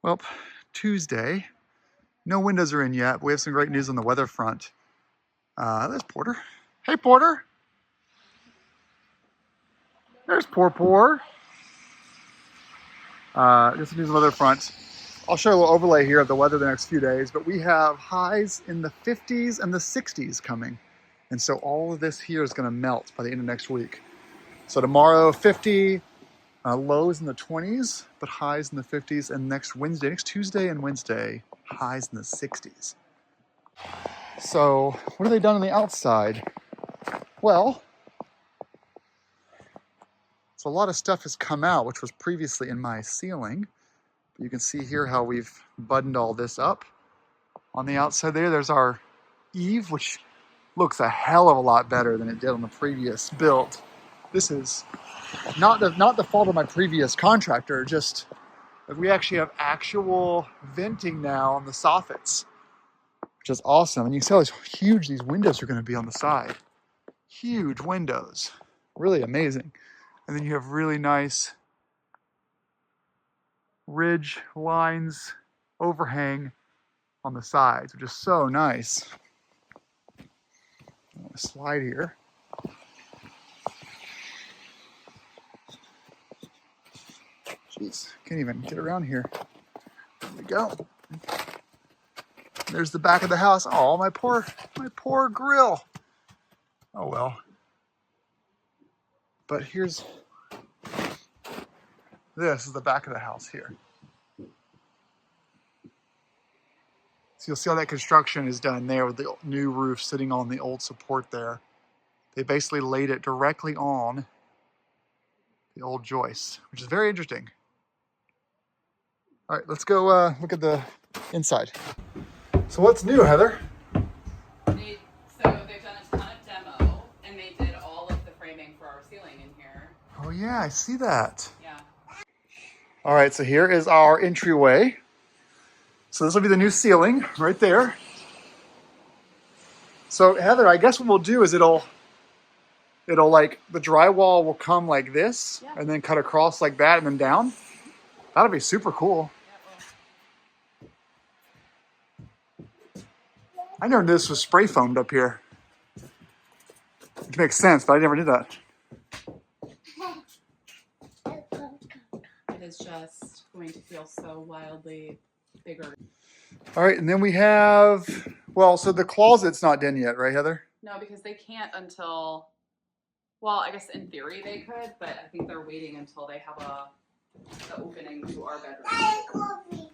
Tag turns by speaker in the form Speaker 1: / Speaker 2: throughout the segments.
Speaker 1: Well, Tuesday. No windows are in yet, but we have some great news on the weather front. There's Porter. Hey, Porter. There's Poor. Just some news on the weather front. I'll show you a little overlay here of the weather the next few days, but we have highs in the 50s and the 60s coming. And so all of this here is going to melt by the end of next week. So tomorrow, 50, lows in the 20s, but highs in the 50s. And next Tuesday and Wednesday, highs in the 60s. So what have they done on the outside? Well, so a lot of stuff has come out, which was previously in my ceiling. You can see here how we've buttoned all this up. On the outside there's our eave, which looks a hell of a lot better than it did on the previous build. This is not the fault of my previous contractor, just that we actually have actual venting now on the soffits, which is awesome. And you can see how huge these windows are going to be on the side. Huge windows, really amazing. And then you have really nice ridge lines, overhang on the sides, which is so nice. I'm gonna slide here. Jeez, can't even get around here. There we go. There's the back of the house. Oh, my poor grill. Oh well. But this is the back of the house here. So you'll see how that construction is done there with the new roof sitting on the old support there. They basically laid it directly on the old joist, which is very interesting. All right, let's go look at the inside. So what's new, Heather?
Speaker 2: So they've done a ton of demo, and they did all of the framing for our ceiling in here.
Speaker 1: Oh yeah, I see that.
Speaker 2: Yeah.
Speaker 1: All right, so here is our entryway. So this will be the new ceiling right there. So Heather, I guess what we'll do is it'll like, the drywall will come like this, yeah, and then cut across like that and then down. That'll be super cool. I never knew this was spray foamed up here. Which makes sense, but I never knew that.
Speaker 2: It is just going to feel so wildly bigger.
Speaker 1: All right, and then we have, well, so the closet's not done yet, right, Heather?
Speaker 2: No, because they can't until, well, I guess in theory they could, but I think they're waiting until they have the opening to our bedroom.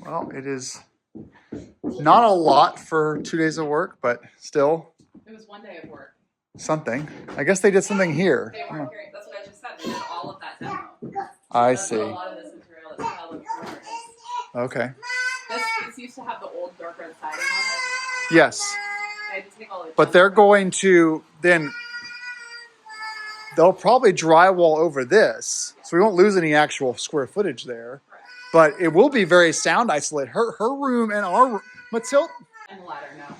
Speaker 1: Well, it is not a lot for 2 days of work, but still.
Speaker 2: It was 1 day of work.
Speaker 1: Something. I guess they did something here.
Speaker 2: They weren't here. That's what I just said. They did all of that demo.
Speaker 1: I
Speaker 2: That's
Speaker 1: see.
Speaker 2: A lot of this material is how the corner is.
Speaker 1: Okay.
Speaker 2: This used to have the old dark red siding on it.
Speaker 1: Yes.
Speaker 2: I had to take all the
Speaker 1: But they're going to then, they'll probably drywall over this, so we won't lose any actual square footage there.
Speaker 2: Correct.
Speaker 1: But it will be very sound isolated. Her room and our room. Matilda?
Speaker 2: And the ladder now.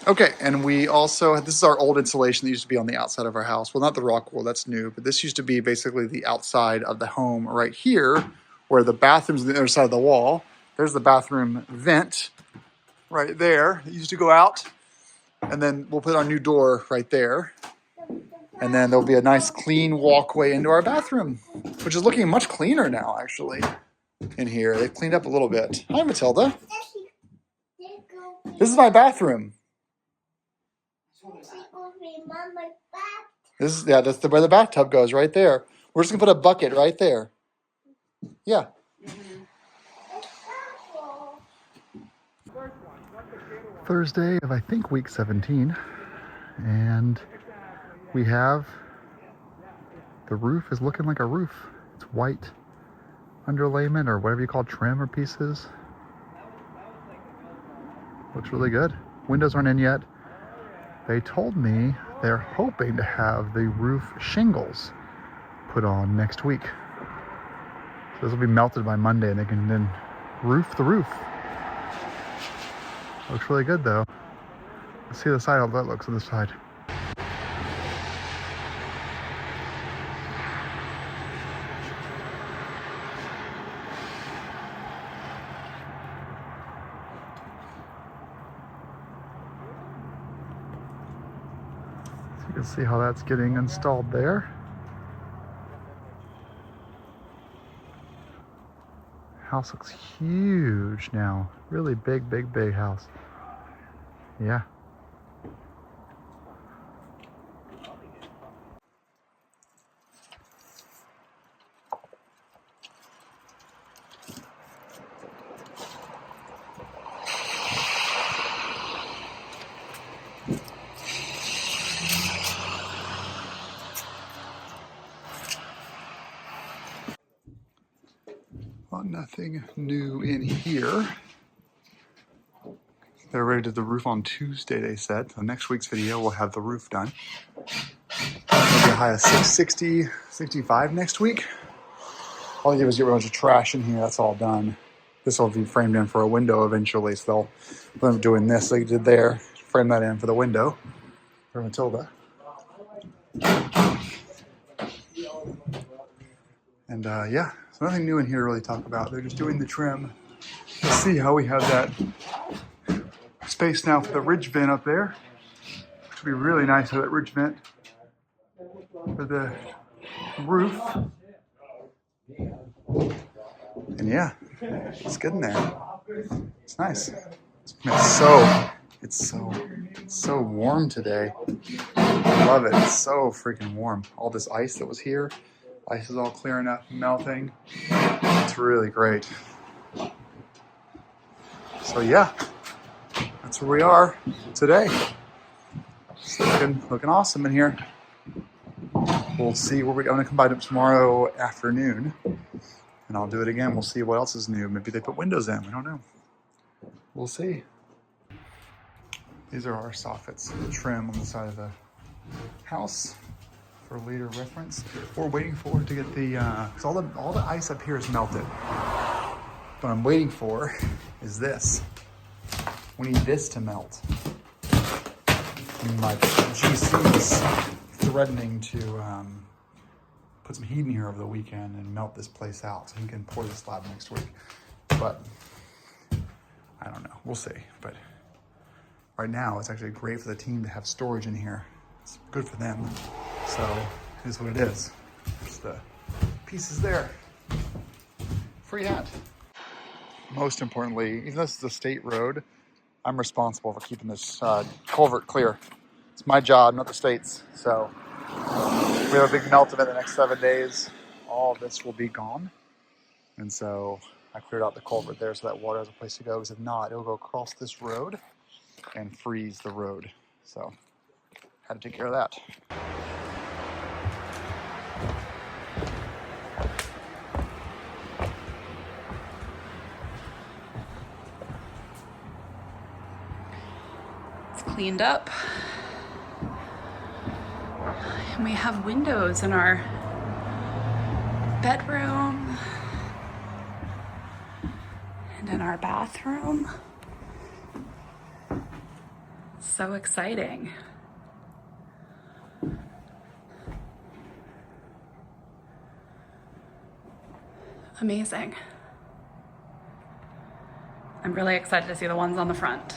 Speaker 1: Okay, and we also, this is our old insulation that used to be on the outside of our house. Well, not the rock wool, that's new, but this used to be basically the outside of the home right here, where the bathroom's on the other side of the wall. There's the bathroom vent right there. It used to go out, and then we'll put our new door right there. And then there'll be a nice clean walkway into our bathroom, which is looking much cleaner now, actually, in here. They've cleaned up a little bit. Hi, Matilda. This is my bathroom. This is, yeah, that's where the bathtub goes, right there. We're just gonna put a bucket right there. Yeah. Thursday of, I think, week 17, and we have, the roof is looking like a roof. It's white underlayment, or whatever you call trim or pieces. Looks really good. Windows aren't in yet. They told me they're hoping to have the roof shingles put on next week. So this will be melted by Monday, and they can then roof the roof. Looks really good though. Let's see the side, how that looks on the side. You can see how that's getting installed there. House looks huge now. Really big, big, big house. Yeah. Well, nothing new in here. They're ready to do the roof on Tuesday, they said. So next week's video, we'll have the roof done. Maybe a high of 660, 65 next week. All they do is get a bunch of trash in here. That's all done. This will be framed in for a window eventually. So they'll end up doing this like they did there. Frame that in for the window for Matilda. And yeah, so nothing new in here to really talk about. They're just doing the trim. You'll see how we have that space now for the ridge vent up there. Which will be really nice to have that ridge vent for the roof. And yeah, it's good in there. It's nice. It's so warm today. I love it. It's so freaking warm. All this ice that was here, ice is all clearing up, melting. It's really great. So yeah, that's where we are today. It's looking awesome in here. We'll see where I'm gonna come by tomorrow afternoon, and I'll do it again. We'll see what else is new. Maybe they put windows in. We don't know. We'll see. These are our soffits, the trim on the side of the house for later reference. We're waiting for it to get the, because all the ice up here is melted. What I'm waiting for is this. We need this to melt. My GC's threatening to put some heat in here over the weekend and melt this place out so he can pour the slab next week. But I don't know, we'll see. But right now, it's actually great for the team to have storage in here. It's good for them. So it is what it is. It's the pieces there. Free hat. Most importantly, even though this is a state road, I'm responsible for keeping this culvert clear. It's my job, not the state's. So we have a big melt event the next 7 days. All of this will be gone. And so I cleared out the culvert there so that water has a place to go. Because if not, it'll go across this road and freeze the road. So had to take care of that.
Speaker 2: It's cleaned up. And we have windows in our bedroom and in our bathroom. So exciting. Amazing. I'm really excited to see the ones on the front.